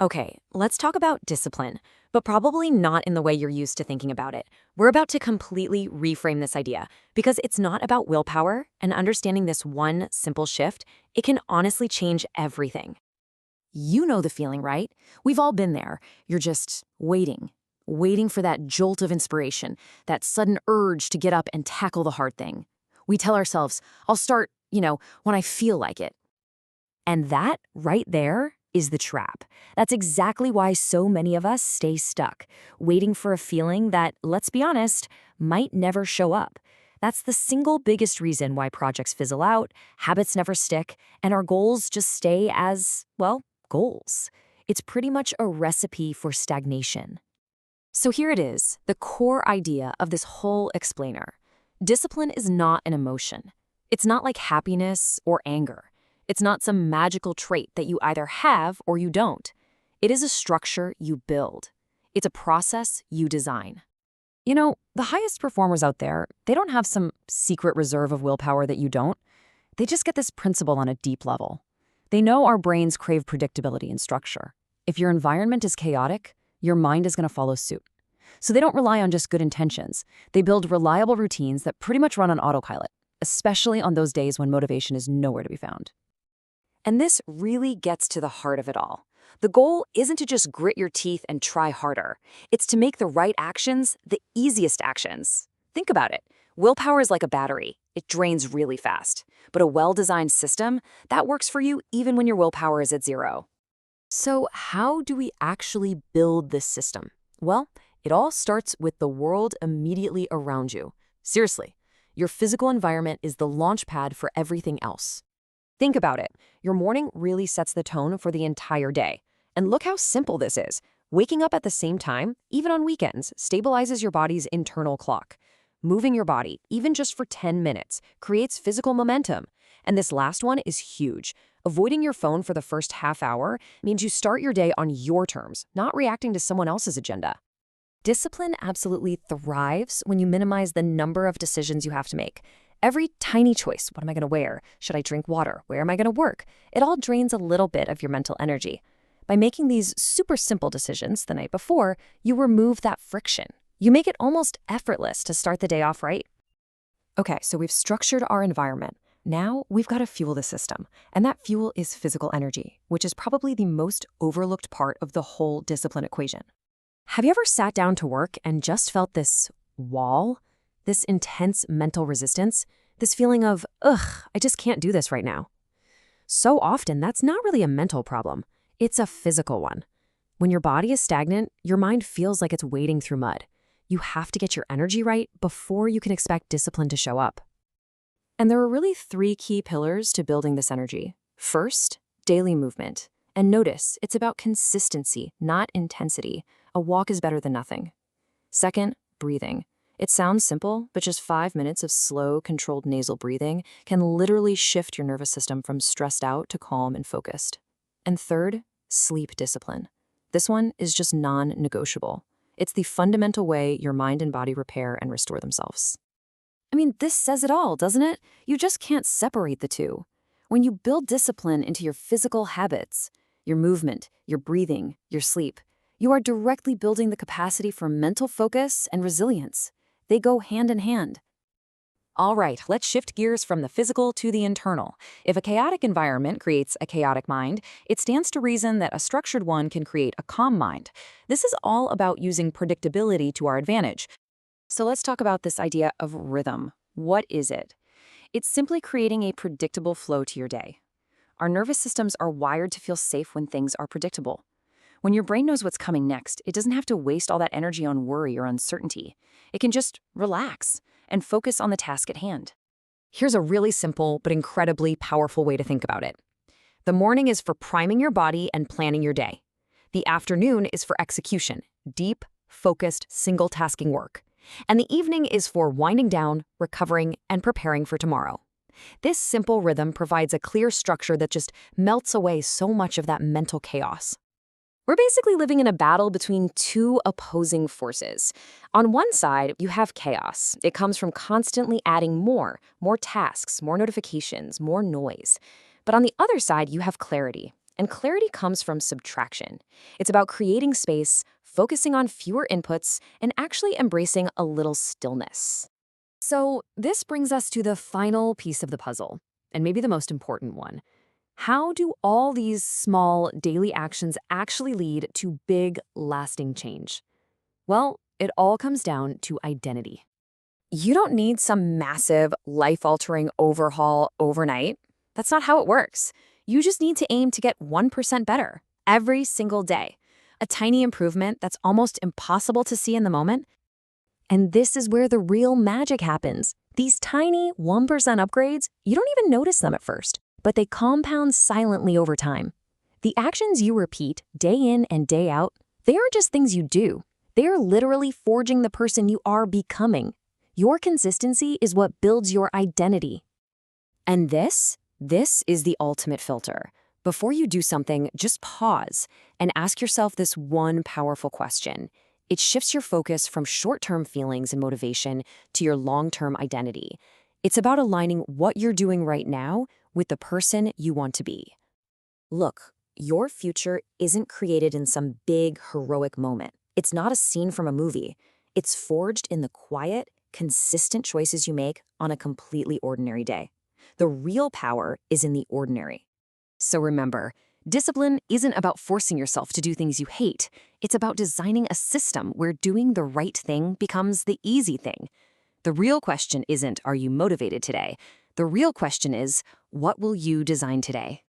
Okay, let's talk about discipline, but probably not in the way you're used to thinking about it. We're about to completely reframe this idea because it's not about willpower, and understanding this one simple shift, it can honestly change everything. You know the feeling, right? We've all been there. You're just waiting for that jolt of inspiration, that sudden urge to get up and tackle the hard thing. We tell ourselves, I'll start, when I feel like it. And that right there is the trap. That's exactly why so many of us stay stuck, waiting for a feeling that, let's be honest, might never show up. That's the single biggest reason why projects fizzle out, habits never stick, and our goals just stay as, well, goals. It's pretty much a recipe for stagnation. So here it is, the core idea of this whole explainer. Discipline is not an emotion. It's not like happiness or anger. It's not some magical trait that you either have or you don't. It is a structure you build. It's a process you design. The highest performers out there, they don't have some secret reserve of willpower that you don't. They just get this principle on a deep level. They know our brains crave predictability and structure. If your environment is chaotic, your mind is going to follow suit. So they don't rely on just good intentions. They build reliable routines that pretty much run on autopilot, especially on those days when motivation is nowhere to be found. And this really gets to the heart of it all. The goal isn't to just grit your teeth and try harder. It's to make the right actions the easiest actions. Think about it. Willpower is like a battery. It drains really fast. But a well-designed system, that works for you even when your willpower is at zero. So how do we actually build this system? Well, it all starts with the world immediately around you. Seriously, your physical environment is the launch pad for everything else. Think about it. Your morning really sets the tone for the entire day. And look how simple this is. Waking up at the same time, even on weekends, stabilizes your body's internal clock. Moving your body, even just for 10 minutes, creates physical momentum. And this last one is huge. Avoiding your phone for the first half hour means you start your day on your terms, not reacting to someone else's agenda. Discipline absolutely thrives when you minimize the number of decisions you have to make. Every tiny choice, what am I going to wear? Should I drink water? Where am I going to work? It all drains a little bit of your mental energy. By making these super simple decisions the night before, you remove that friction. You make it almost effortless to start the day off right. Okay, so we've structured our environment. Now we've got to fuel the system, and that fuel is physical energy, which is probably the most overlooked part of the whole discipline equation. Have you ever sat down to work and just felt this wall? This intense mental resistance? This feeling of, ugh, I just can't do this right now. So often, that's not really a mental problem. It's a physical one. When your body is stagnant, your mind feels like it's wading through mud. You have to get your energy right before you can expect discipline to show up. And there are really 3 key pillars to building this energy. First, daily movement. And notice, it's about consistency, not intensity. A walk is better than nothing. Second, breathing. It sounds simple, but just 5 minutes of slow, controlled nasal breathing can literally shift your nervous system from stressed out to calm and focused. And third, sleep discipline. This one is just non-negotiable. It's the fundamental way your mind and body repair and restore themselves. I mean, this says it all, doesn't it? You just can't separate the two. When you build discipline into your physical habits, your movement, your breathing, your sleep, you are directly building the capacity for mental focus and resilience. They go hand in hand. All right, let's shift gears from the physical to the internal. If a chaotic environment creates a chaotic mind, it stands to reason that a structured one can create a calm mind. This is all about using predictability to our advantage. So let's talk about this idea of rhythm. What is it? It's simply creating a predictable flow to your day. Our nervous systems are wired to feel safe when things are predictable. When your brain knows what's coming next, it doesn't have to waste all that energy on worry or uncertainty. It can just relax and focus on the task at hand. Here's a really simple but incredibly powerful way to think about it. The morning is for priming your body and planning your day. The afternoon is for execution, deep, focused, single-tasking work. And the evening is for winding down, recovering, and preparing for tomorrow. This simple rhythm provides a clear structure that just melts away so much of that mental chaos. We're basically living in a battle between 2 opposing forces. On one side, you have chaos. It comes from constantly adding more tasks, more notifications, more noise. But on the other side, you have clarity. And clarity comes from subtraction. It's about creating space, focusing on fewer inputs, and actually embracing a little stillness. So, this brings us to the final piece of the puzzle, and maybe the most important one. How do all these small daily actions actually lead to big, lasting change? Well, it all comes down to identity. You don't need some massive, life-altering overhaul overnight. That's not how it works. You just need to aim to get 1% better every single day. A tiny improvement that's almost impossible to see in the moment. And this is where the real magic happens. These tiny 1% upgrades, you don't even notice them at first, but they compound silently over time. The actions you repeat day in and day out, they aren't just things you do. They are literally forging the person you are becoming. Your consistency is what builds your identity. And this is the ultimate filter. Before you do something, just pause and ask yourself this one powerful question. It shifts your focus from short-term feelings and motivation to your long-term identity. It's about aligning what you're doing right now with the person you want to be. Look, your future isn't created in some big, heroic moment. It's not a scene from a movie. It's forged in the quiet, consistent choices you make on a completely ordinary day. The real power is in the ordinary. So remember, discipline isn't about forcing yourself to do things you hate. It's about designing a system where doing the right thing becomes the easy thing. The real question isn't, are you motivated today? The real question is, what will you design today?